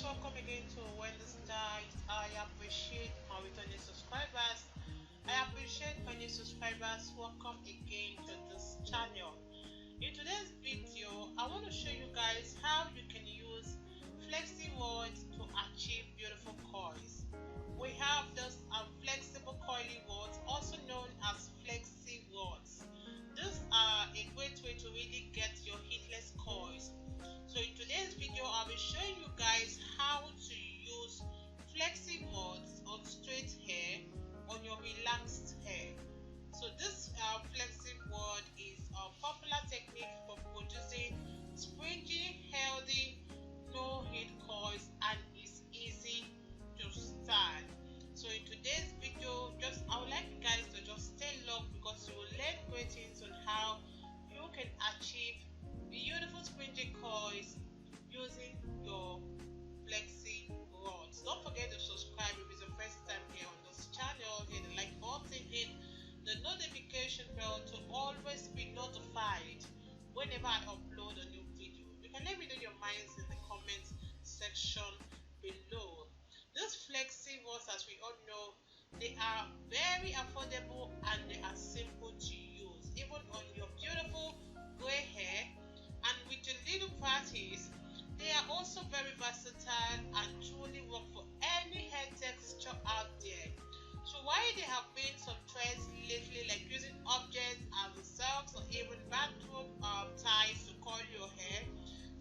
welcome again to Wendy's Style. I appreciate my returning subscribers. I appreciate my new subscribers. Welcome again to this channel. In today's video, I want to show you guys how you can use Flexi rods to achieve beautiful coils. We have this flexible coily rods, also known as Flexi rods. These are a great way to really get your heatless coils. So in today's video, I'll be showing you guys how to use Flexi rods on straight hair, on your relaxed hair. So this Flexi rod is a popular technique for producing springy, healthy, no heat coils, and is easy to style. So in today's video, I would like you guys to just stay long because you will learn great things on how you can achieve beautiful springy coils using your Flexi rods. Don't forget to subscribe if it's your first time here on this channel. Hit the like button, hit the notification bell to always be notified whenever I upload a new video. You can let me know your minds in the comments section below. These Flexi rods, as we all know, they are very affordable and they are simple to use, even on your beautiful gray hair. And with your little parties, they are also very versatile and truly work for any hair texture out there. So while there have been some trends lately, like using objects as socks or even bathroom ties to curl your hair,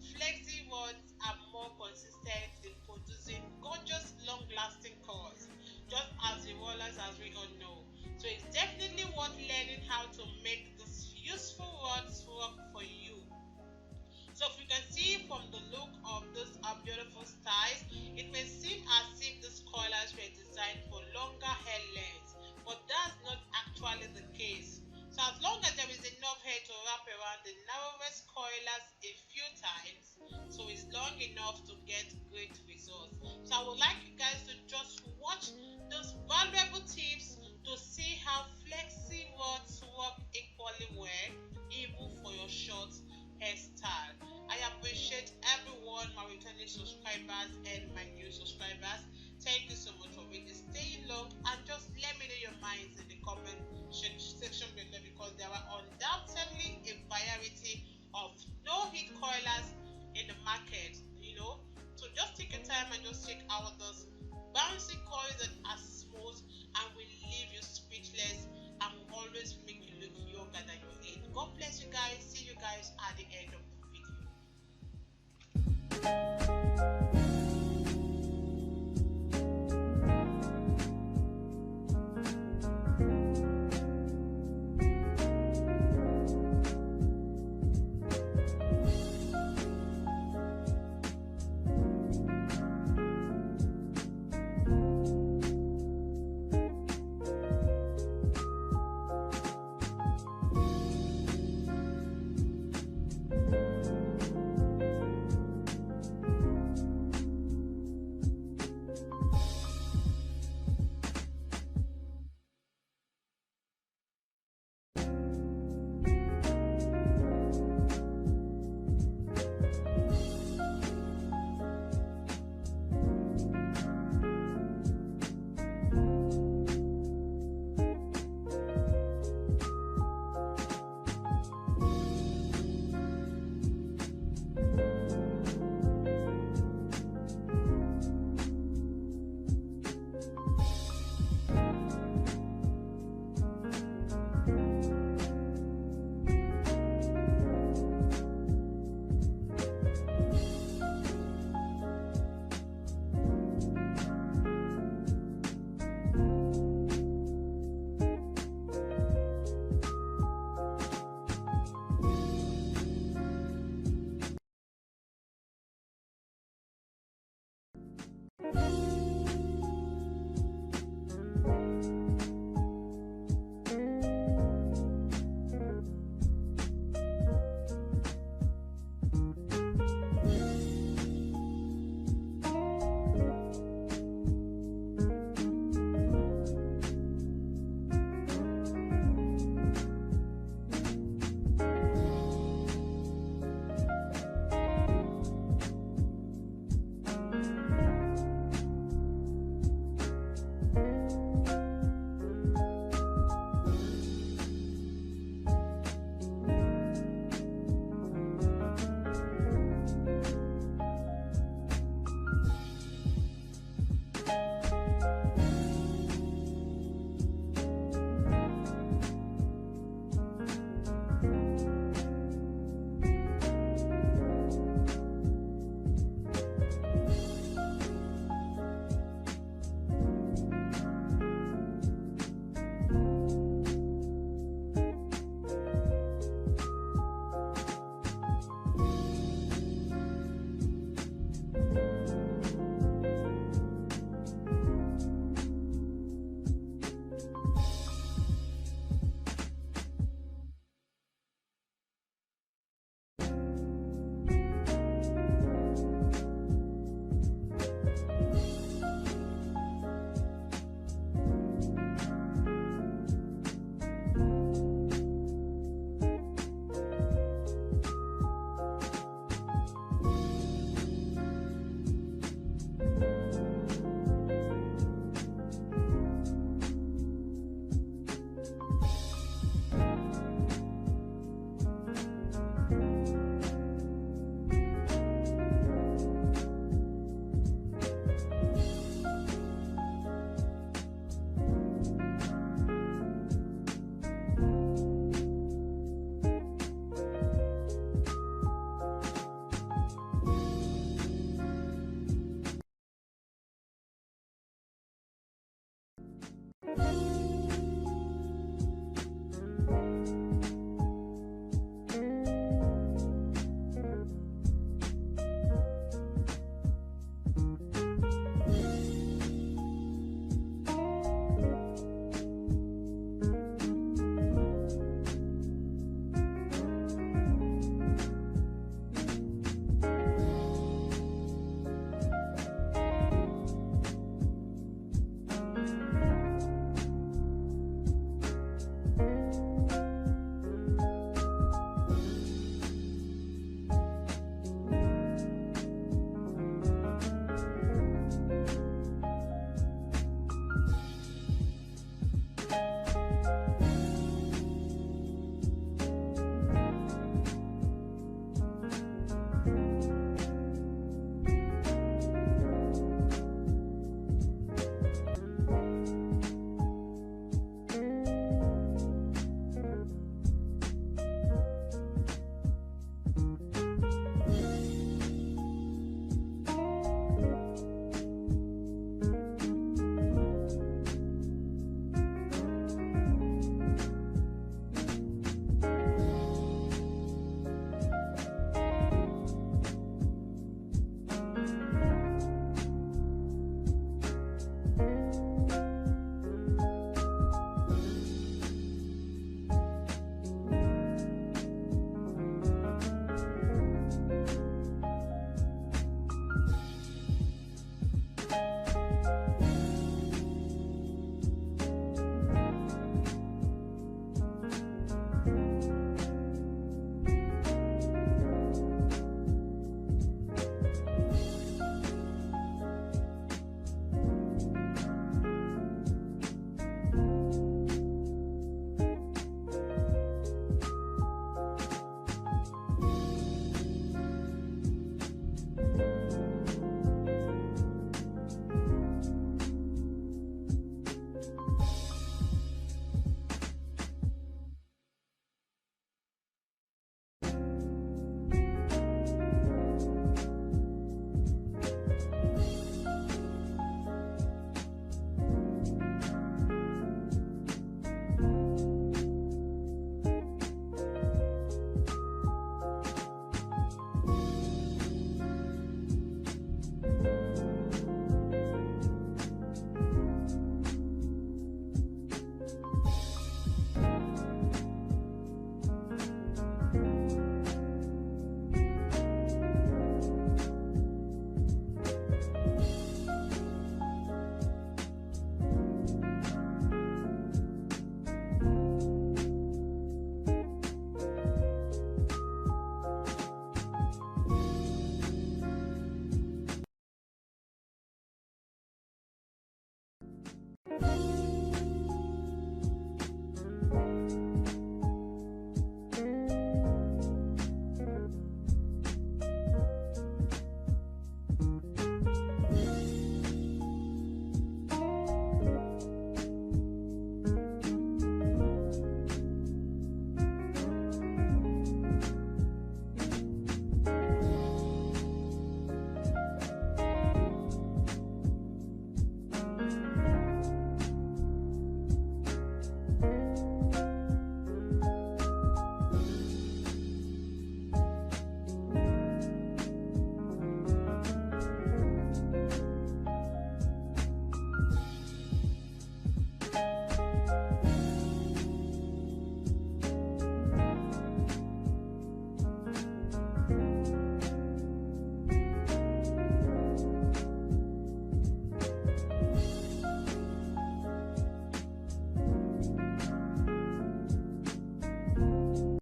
Flexi rods are more consistent in producing gorgeous, long-lasting curls, just as the rollers, as we all know. So it's definitely worth learning how to make these useful rods work for you. So if you can see from the look of this beautiful styles, it may seem as if these coilers were designed for longer hair lengths, but that's not actually the case. So as long as there is enough hair to wrap around the narrowest coilers a few times, so it's long enough to get great results. So I would like you guys to just watch those valuable tips to see how Flexi rods work equally well, even for your short hairstyle. I appreciate everyone, my returning subscribers and my new subscribers. Thank you so much for really staying long, and just let me know your minds in the comment section below, because there are undoubtedly a variety of no heat coilers in the market, so just take your time and just check out those bouncy coils that are smooth and will leave you speechless and will always make you look younger than your age. God bless you guys. See you guys at the end of the video.